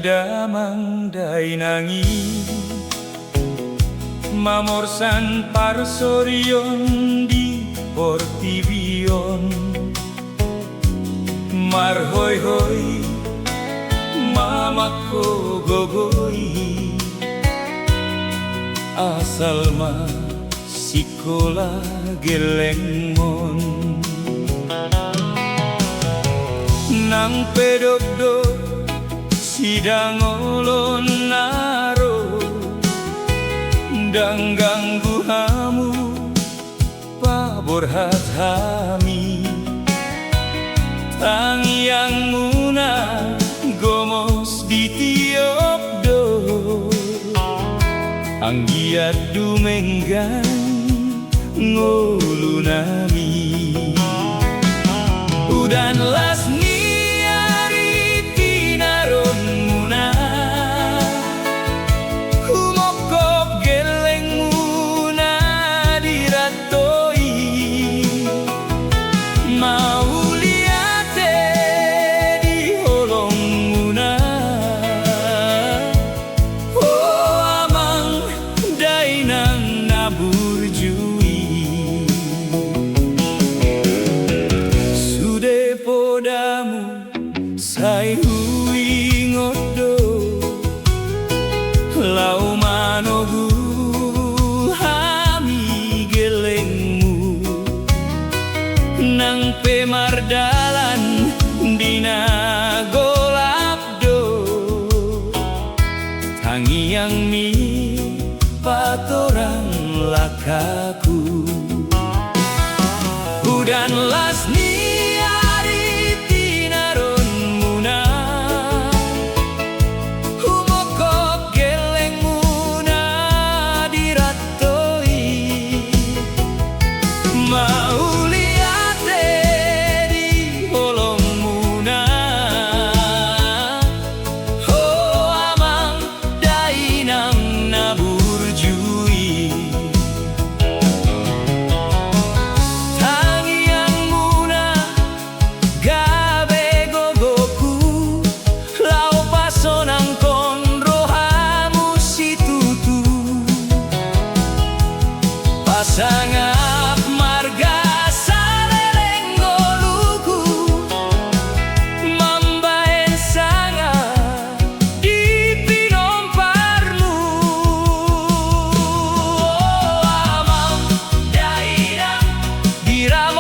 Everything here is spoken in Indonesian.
damang dainangi mamorsan parsorion di portivion marhoy-hoy mamako gogoy asal sikola gelengmon nang pedodot sidang olon naro dang ganggu hamu pabor hami tangiang muna gomos di tiop do anggiat dumenggan ngulu nami udan las niari tinaron muna humokop geleng muna diratoi mau liate di holong muna oh amang dainang nabur jui sude podamu sai hui ngodo lau manogu hami gelengmu nang pemardalan dina golapdo tangiang mi patorang lakaku udan las niari tinaron muna humokop geleng muna diratoi mau liate di holong muna oh amang dainang nabur jui tangiang muna gabe gogoku lau pasonang konro hamu situtu pasangap marga saleleng goluku mambaen sanga di pinomparmu oh amang dainang dirau